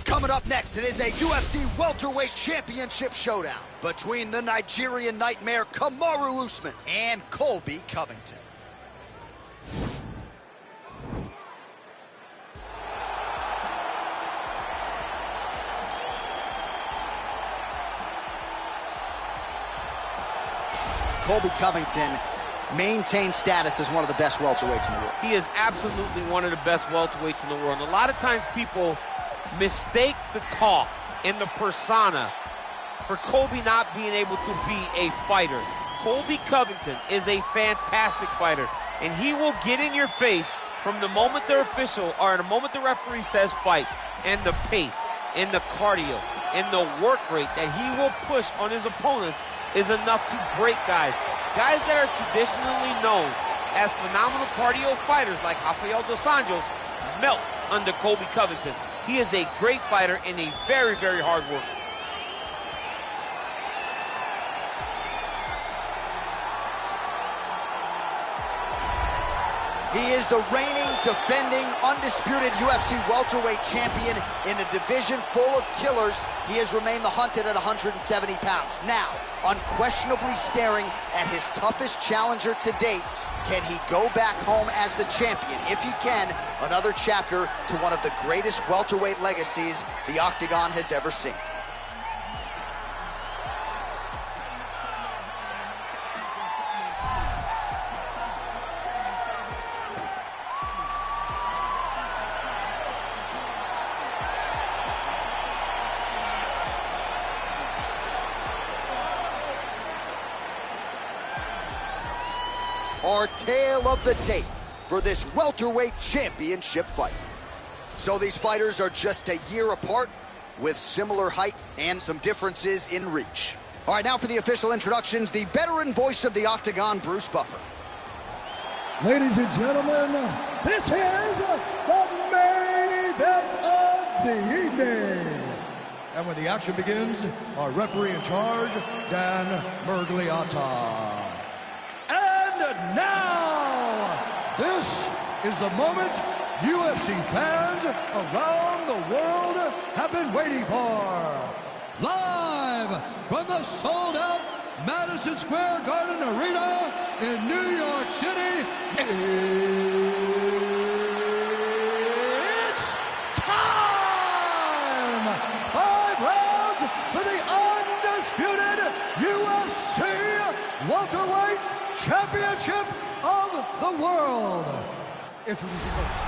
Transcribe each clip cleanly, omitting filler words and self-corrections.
Coming up next, it is a UFC welterweight championship showdown between the Nigerian nightmare Kamaru Usman and Colby Covington. Colby Covington maintains status as one of the best welterweights in the world. He is absolutely one of the best welterweights in the world. A lot of times people mistake the talk and the persona for Colby not being able to be a fighter. Colby Covington is a fantastic fighter, and he will get in your face from the moment the official, or the moment the referee says fight, and the pace, and the cardio, and the work rate that he will push on his opponents is enough to break guys. Guys that are traditionally known as phenomenal cardio fighters like Rafael dos Anjos melt under Colby Covington. He is a great fighter and a very, very hard worker. He is the reigning, defending, undisputed UFC welterweight champion in a division full of killers. He has remained the hunted at 170 pounds. Now, unquestionably staring at his toughest challenger to date. Can he go back home as the champion? If he can, another chapter to one of the greatest welterweight legacies the Octagon has ever seen. Our tale of the tape for this welterweight championship fight. So these fighters are just a year apart with similar height and some differences in reach. All right, now for the official introductions, the veteran voice of the Octagon, Bruce Buffer. Ladies and gentlemen, this is the main event of the evening. And when the action begins, our referee in charge, Dan Mergliata. Now, this is the moment UFC fans around the world have been waiting for. Live from the sold-out Madison Square Garden Arena in New York City, it's time! 5 rounds for the undisputed UFC welterweight championship of the world. Introducing first,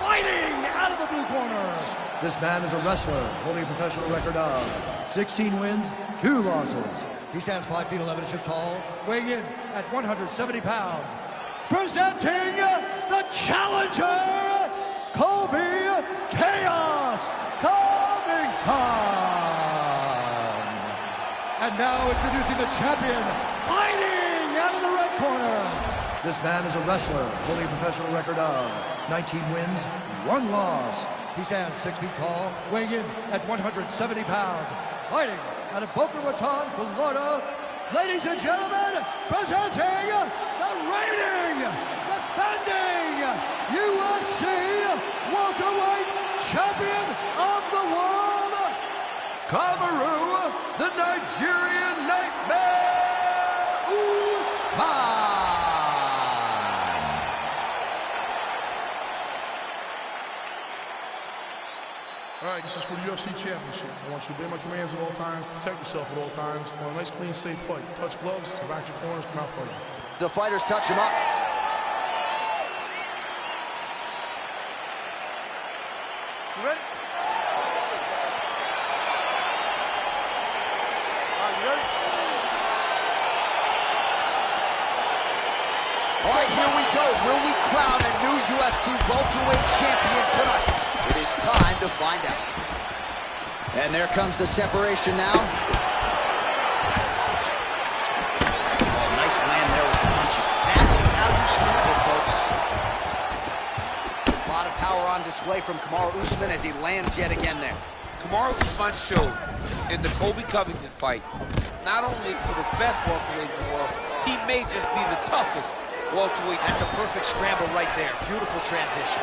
fighting out of the blue corner. This man is a wrestler holding a professional record of 16 wins, 2 losses. He stands 5 feet 11 inches tall, weighing in at 170 pounds. Presenting the challenger, Colby Chaos Covington. And now introducing the champion, fighting out of the red corner. This man is a wrestler holding a professional record of 19 wins, 1 loss. He stands 6 feet tall, weighing in at 170 pounds. Fighting out of Boca Raton, Florida. Ladies and gentlemen, presenting the reigning, defending UFC welterweight champion of the world, Kamaru, the Nigerian nightmare, Usman. All right, this is for the UFC Championship. I want you to obey my commands at all times, protect yourself at all times. I want a nice, clean, safe fight. Touch gloves, back your corners, come out fighting. The fighters touch him up. You ready? All right, here we go. Will we crown a new UFC welterweight champion tonight? It is time to find out. And there comes the separation now. Oh, nice land there with the punches. That is how you scramble, folks. A lot of power on display from Kamaru Usman as he lands yet again there. Kamaru Usman showed in the Colby Covington fight, not only is he the best welterweight in the world, he may just be the toughest welterweight. That's a perfect scramble right there. Beautiful transition.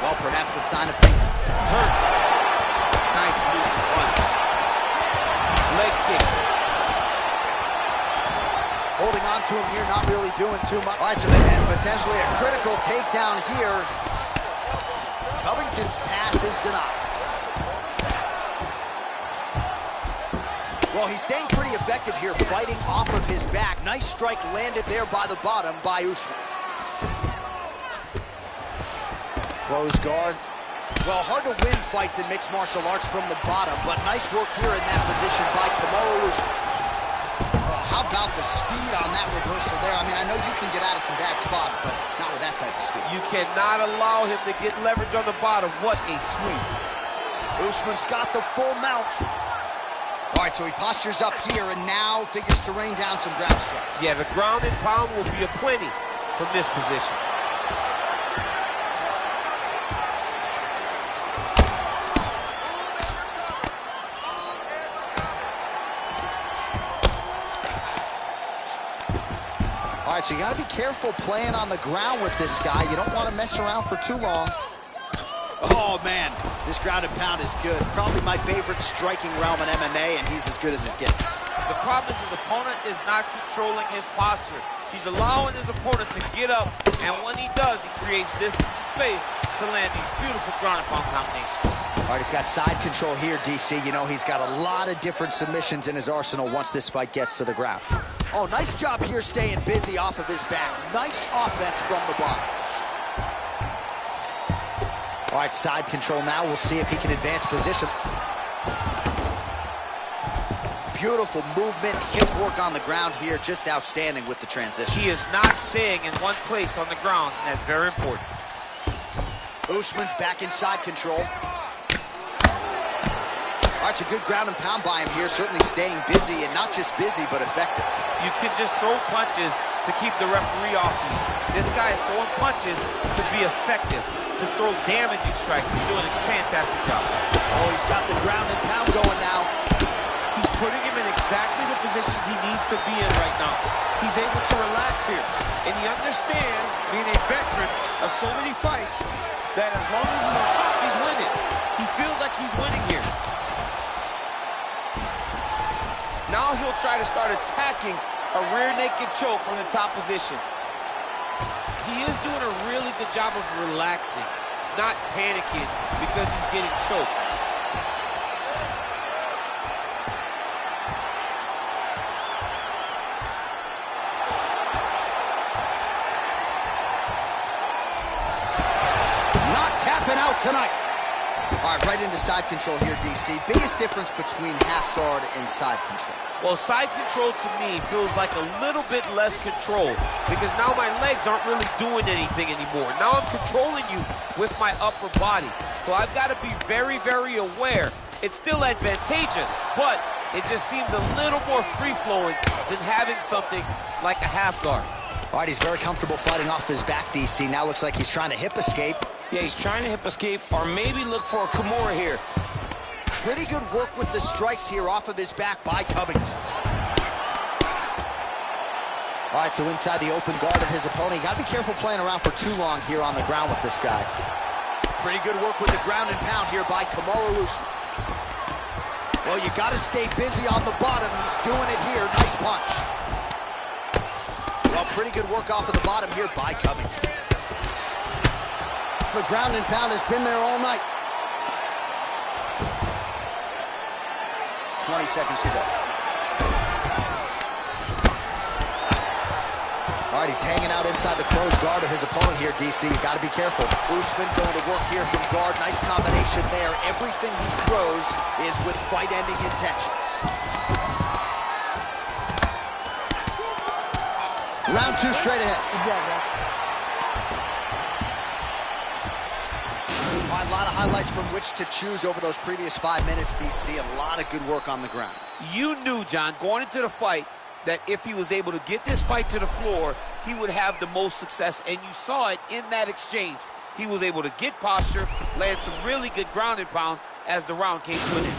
Well, perhaps a sign of things. Hurt. Nice move. Punch. Leg kick. Holding on to him here, not really doing too much. All right, so then potentially a critical takedown here. Covington's pass is denied. Well, he's staying pretty effective here, fighting off of his back. Nice strike landed there by the bottom by Usman. Close guard. Well, hard to win fights in mixed martial arts from the bottom, but nice work here in that position by Usman. How about the speed on that reversal there? I mean, I know you can get out of some bad spots, but not with that type of speed. You cannot allow him to get leverage on the bottom. What a sweep. Usman's got the full mount. All right, so he postures up here and now figures to rain down some ground strikes. Yeah, the ground and pound will be aplenty from this position. All right, so you got to be careful playing on the ground with this guy. You don't want to mess around for too long. Oh, man, this ground and pound is good. Probably my favorite striking realm in MMA, and he's as good as it gets. The problem is his opponent is not controlling his posture. He's allowing his opponent to get up, and when he does, he creates this space to land these beautiful ground and pound combinations. All right, he's got side control here, DC. You know, he's got a lot of different submissions in his arsenal once this fight gets to the ground. Oh, nice job here staying busy off of his back. Nice offense from the bottom. All right, side control now. We'll see if he can advance position. Beautiful movement, hip work on the ground here. Just outstanding with the transition. He is not staying in one place on the ground, and that's very important. Usman's back in side control. All right, it's a good ground and pound by him here. Certainly staying busy, and not just busy, but effective. You can just throw punches to keep the referee off you. This guy is throwing punches to be effective, to throw damaging strikes. He's doing a fantastic job. Oh, he's got the ground and pound going now. He's putting him in exactly the positions he needs to be in right now. He's able to relax here. And he understands, being a veteran of so many fights, that as long as he's on top, he's winning. He feels like he's winning here. Now he'll try to start attacking a rear naked choke from the top position. He is doing a really good job of relaxing, not panicking because he's getting choked. Not tapping out tonight. All right, right into side control here, DC. Biggest difference between half guard and side control. Well, side control to me feels like a little bit less control because now my legs aren't really doing anything anymore. Now I'm controlling you with my upper body. So I've got to be very, very aware. It's still advantageous, but it just seems a little more free-flowing than having something like a half guard. All right, he's very comfortable fighting off his back, DC. Now looks like he's trying to hip escape. Yeah, he's trying to hip escape or maybe look for a Kimura here. Pretty good work with the strikes here off of his back by Covington. All right, so inside the open guard of his opponent. You got to be careful playing around for too long here on the ground with this guy. Pretty good work with the ground and pound here by Usman. Well, you got to stay busy on the bottom. He's doing it here. Nice punch. Well, pretty good work off of the bottom here by Covington. The ground and pound has been there all night. 20 seconds to go. All right, he's hanging out inside the closed guard of his opponent here, DC. You got to be careful. Usman going to work here from guard. Nice combination there. Everything he throws is with fight-ending intentions. Round two straight ahead. Good job, bro. A lot of highlights from which to choose over those previous 5 minutes, DC. A lot of good work on the ground. You knew, John, going into the fight, that if he was able to get this fight to the floor, he would have the most success, and you saw it in that exchange. He was able to get posture, land some really good ground and pound as the round came to an end.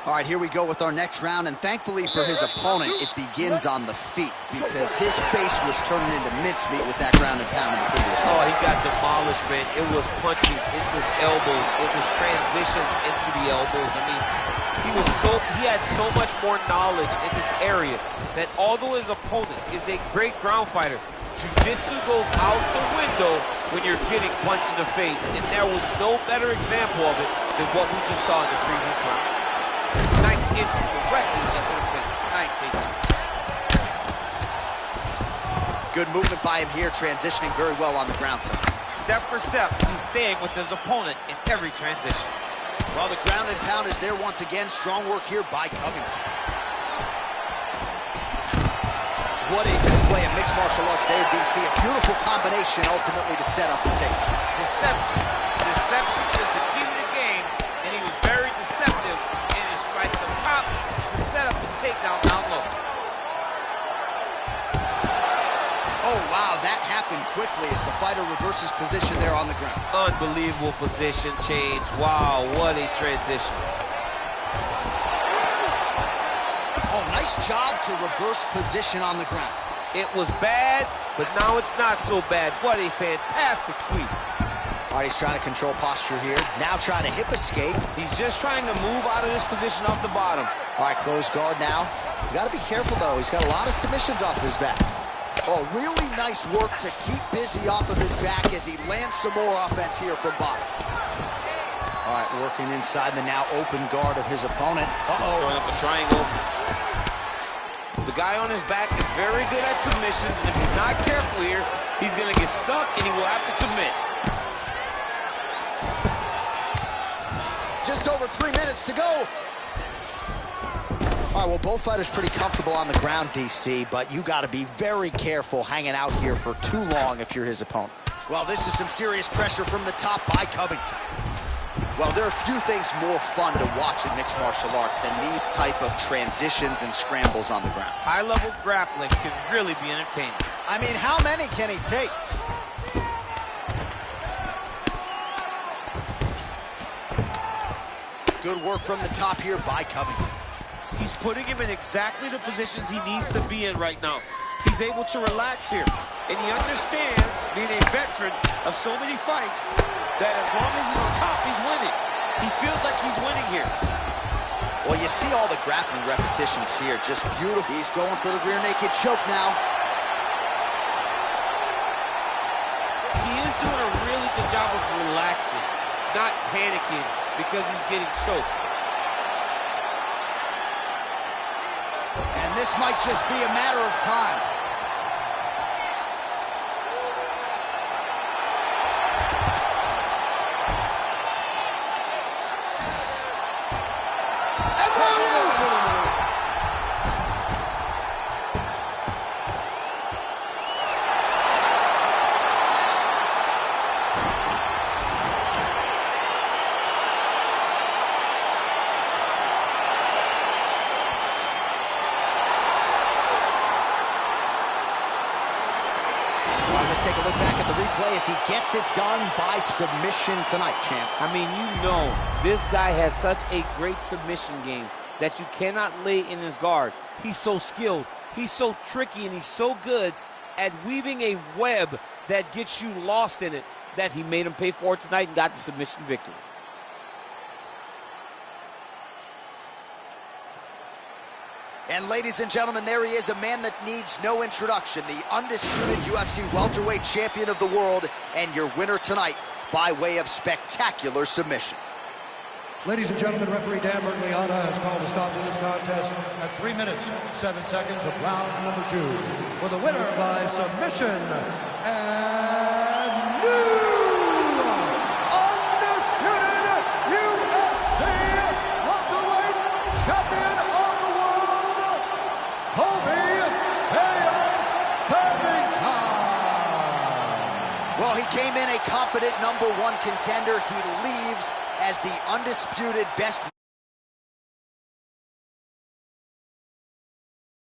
All right, here we go with our next round, and thankfully for his opponent, it begins on the feet because his face was turning into mincemeat with that ground and pound in the previous round. Oh, he got demolished, man. It was punches, it was elbows, it was transitions into the elbows. I mean, he had so much more knowledge in this area that although his opponent is a great ground fighter, jiu-jitsu goes out the window when you're getting punched in the face, and there was no better example of it than what we just saw in the previous round. Nice entry directly into the finish. Nice takedown. Good movement by him here, transitioning very well on the ground tonight. Step for step, he's staying with his opponent in every transition. Well, the ground and pound is there once again. Strong work here by Covington. What a display of mixed martial arts there, DC. A beautiful combination ultimately to set up the takedown. Deception. Deception is the key to the game, and he was very deceptive in his strikes up top to set up his takedown down low. Oh, wow, that happened quickly as the fighter reverses position there on the ground. Unbelievable position change. Wow, what a transition. Oh, nice job to reverse position on the ground. It was bad, but now it's not so bad. What a fantastic sweep. All right, he's trying to control posture here. Now trying to hip escape. He's just trying to move out of this position off the bottom. All right, closed guard now. You got to be careful, though. He's got a lot of submissions off his back. Oh, really nice work to keep busy off of his back as he lands some more offense here from bottom. All right, working inside the now open guard of his opponent. Uh-oh. Throwing up a triangle. The guy on his back is very good at submissions, and if he's not careful here, he's going to get stuck, and he will have to submit. Just over 3 minutes to go. All right, well, both fighters pretty comfortable on the ground, DC, but you got to be very careful hanging out here for too long if you're his opponent. Well, this is some serious pressure from the top by Covington. Well, there are few things more fun to watch in mixed martial arts than these type of transitions and scrambles on the ground. High-level grappling can really be entertaining. I mean, how many can he take? Good work from the top here by Covington. He's putting him in exactly the positions he needs to be in right now. He's able to relax here, and he understands, being a veteran of so many fights, that as long as he's on top, he's winning. He feels like he's winning here. Well, you see all the grappling repetitions here, just beautiful. He's going for the rear naked choke now. He is doing a really good job of relaxing, not panicking because he's getting choked. And this might just be a matter of time. And there it is! Let's take a look back at the replay as he gets it done by submission tonight, champ. I mean, you know, this guy has such a great submission game that you cannot lay in his guard. He's so skilled, he's so tricky, and he's so good at weaving a web that gets you lost in it that he made him pay for it tonight and got the submission victory. And ladies and gentlemen, there he is, a man that needs no introduction, the undisputed UFC welterweight champion of the world, and your winner tonight by way of spectacular submission. Ladies and gentlemen, referee Dan Bergliana has called a stop to this contest at 3 minutes, 7 seconds of round number 2. For the winner by submission, and new undisputed UFC welterweight champion of the world, Covington. Well, he came in a confident #1 contender. He leaves as the undisputed best